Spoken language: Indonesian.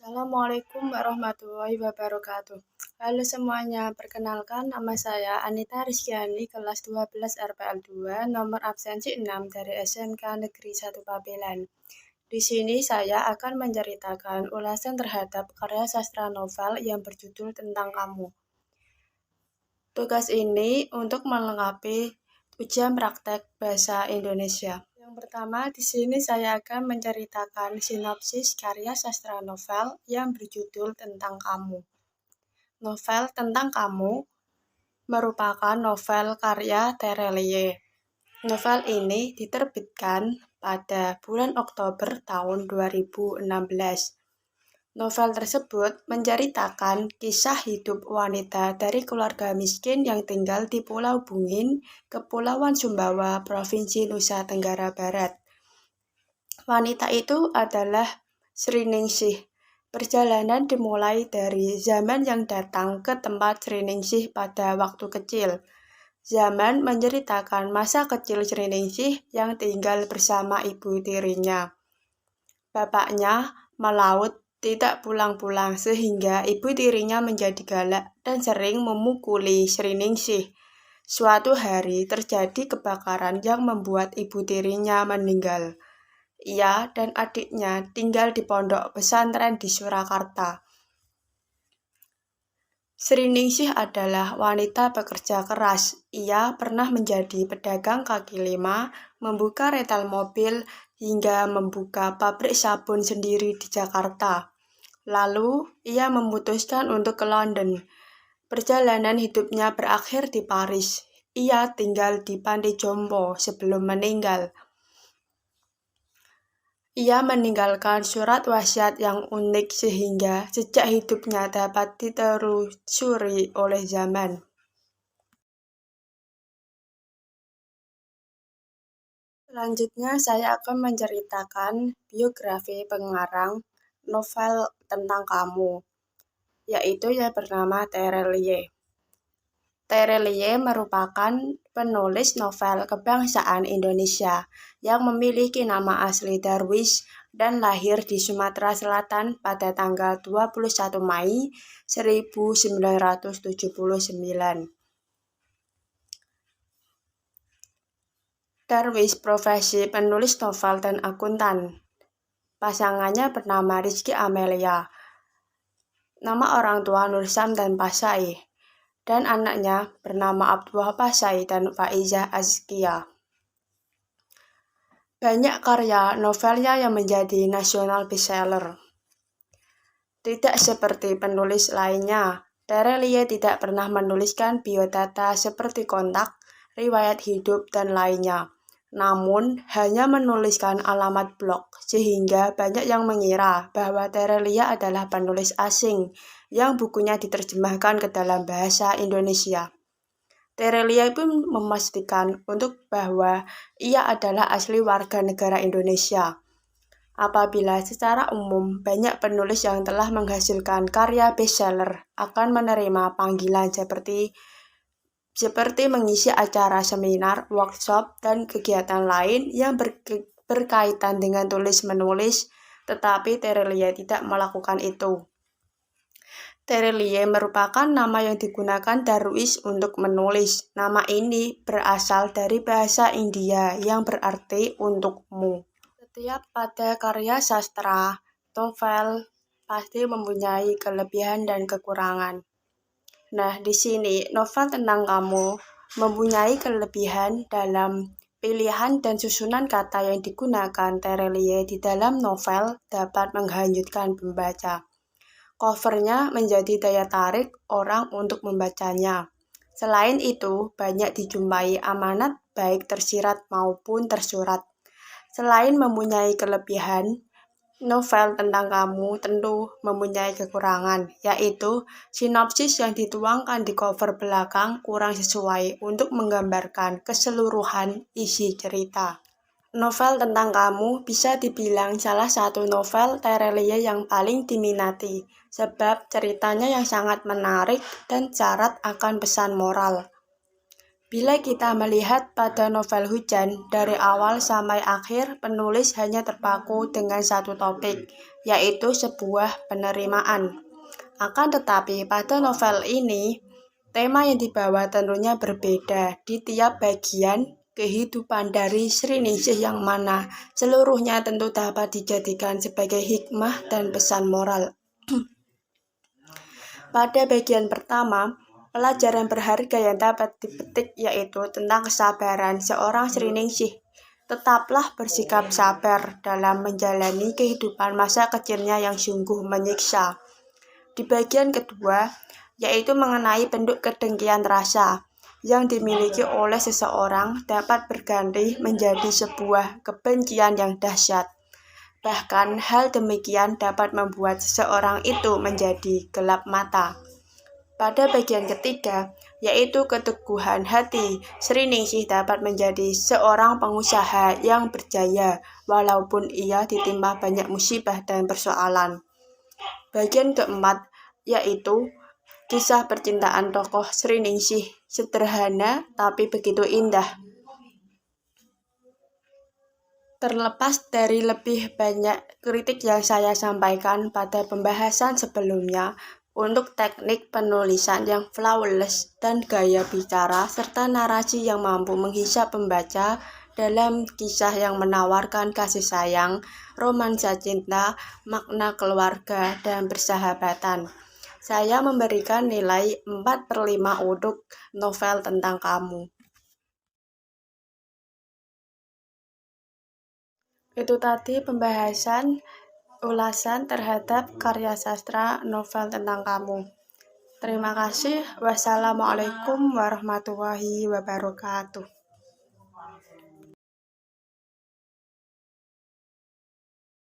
Assalamualaikum warahmatullahi wabarakatuh. Halo semuanya, perkenalkan nama saya Anita Rizkyani, kelas 12 RPL 2, nomor absensi 6 dari SMK Negeri 1 Pabelan. Di sini saya akan menceritakan ulasan terhadap karya sastra novel yang berjudul Tentang Kamu. Tugas ini untuk melengkapi ujian praktek bahasa Indonesia. Yang pertama, di sini saya akan menceritakan sinopsis karya sastra novel yang berjudul Tentang Kamu. Novel Tentang Kamu merupakan novel karya Terelie. Novel ini diterbitkan pada bulan Oktober tahun 2016. Novel tersebut menceritakan kisah hidup wanita dari keluarga miskin yang tinggal di Pulau Bungin, Kepulauan Sumbawa, Provinsi Nusa Tenggara Barat. Wanita itu adalah Sri Ningsih. Perjalanan dimulai dari zaman yang datang ke tempat Sri Ningsih pada waktu kecil. Zaman menceritakan masa kecil Sri Ningsih yang tinggal bersama ibu tirinya. Bapaknya melaut tidak pulang-pulang sehingga ibu tirinya menjadi galak dan sering memukuli Sri Ningsih. Suatu hari terjadi kebakaran yang membuat ibu tirinya meninggal. Ia dan adiknya tinggal di pondok pesantren di Surakarta. Sri Ningsih adalah wanita pekerja keras. Ia pernah menjadi pedagang kaki lima, membuka rental mobil, hingga membuka pabrik sabun sendiri di Jakarta. Lalu, ia memutuskan untuk ke London. Perjalanan hidupnya berakhir di Paris. Ia tinggal di Panti Jompo sebelum meninggal. Ia meninggalkan surat wasiat yang unik sehingga jejak hidupnya dapat ditelusuri oleh zaman. Selanjutnya saya akan menceritakan biografi pengarang novel Tentang Kamu, yaitu yang bernama Terelie. Terelie merupakan penulis novel kebangsaan Indonesia yang memiliki nama asli Darwis dan lahir di Sumatera Selatan pada tanggal 21 Mei 1979. Darwis profesi penulis novel dan akuntan. Pasangannya bernama Rizky Amelia. Nama orang tua Nursam dan Pasai. Dan anaknya bernama Abdullah Pasai dan Faizah Azkia. Banyak karya novelnya yang menjadi nasional bestseller. Tidak seperti penulis lainnya, Terelie tidak pernah menuliskan biodata seperti kontak, riwayat hidup, dan lainnya. Namun, hanya menuliskan alamat blog, sehingga banyak yang mengira bahwa Terelie adalah penulis asing yang bukunya diterjemahkan ke dalam bahasa Indonesia. Terelie pun memastikan untuk bahwa ia adalah asli warga negara Indonesia. Apabila secara umum banyak penulis yang telah menghasilkan karya bestseller akan menerima panggilan seperti mengisi acara seminar, workshop, dan kegiatan lain yang berkaitan dengan tulis-menulis, tetapi Terelie tidak melakukan itu. Terelie merupakan nama yang digunakan Darwis untuk menulis. Nama ini berasal dari bahasa India yang berarti untukmu. Setiap pada karya sastra, novel pasti mempunyai kelebihan dan kekurangan. Nah, di sini novel Tentang Kamu mempunyai kelebihan dalam pilihan dan susunan kata yang digunakan Terelie di dalam novel dapat menghanyutkan pembaca. Covernya menjadi daya tarik orang untuk membacanya. Selain itu, banyak dijumpai amanat baik tersirat maupun tersurat. Selain mempunyai kelebihan, novel Tentang Kamu tentu mempunyai kekurangan, yaitu sinopsis yang dituangkan di cover belakang kurang sesuai untuk menggambarkan keseluruhan isi cerita. Novel Tentang Kamu bisa dibilang salah satu novel Terelie yang paling diminati, sebab ceritanya yang sangat menarik dan syarat akan pesan moral. Bila kita melihat pada novel Hujan, dari awal sampai akhir penulis hanya terpaku dengan satu topik, yaitu sebuah penerimaan. Akan tetapi pada novel ini, tema yang dibawa tentunya berbeda di tiap bagian kehidupan dari Sriningsih yang mana seluruhnya tentu dapat dijadikan sebagai hikmah dan pesan moral. Pada bagian pertama, pelajaran berharga yang dapat dipetik yaitu tentang kesabaran seorang Sriningsih. Tetaplah bersikap sabar dalam menjalani kehidupan masa kecilnya yang sungguh menyiksa. Di bagian kedua, yaitu mengenai bentuk kedengkian rasa yang dimiliki oleh seseorang dapat berganti menjadi sebuah kebencian yang dahsyat. Bahkan hal demikian dapat membuat seseorang itu menjadi gelap mata. Pada bagian ketiga, yaitu keteguhan hati, Sriningsih dapat menjadi seorang pengusaha yang berjaya walaupun ia ditimpa banyak musibah dan persoalan. Bagian keempat, yaitu kisah percintaan tokoh Sriningsih, sederhana tapi begitu indah. Terlepas dari lebih banyak kritik yang saya sampaikan pada pembahasan sebelumnya, untuk teknik penulisan yang flawless dan gaya bicara serta narasi yang mampu menghisap pembaca dalam kisah yang menawarkan kasih sayang, romansa cinta, makna keluarga, dan persahabatan, saya memberikan nilai 4/5 untuk novel tentang kamu. Itu tadi pembahasan ulasan terhadap karya sastra novel tentang kamu. Terima kasih. Wassalamualaikum warahmatullahi wabarakatuh.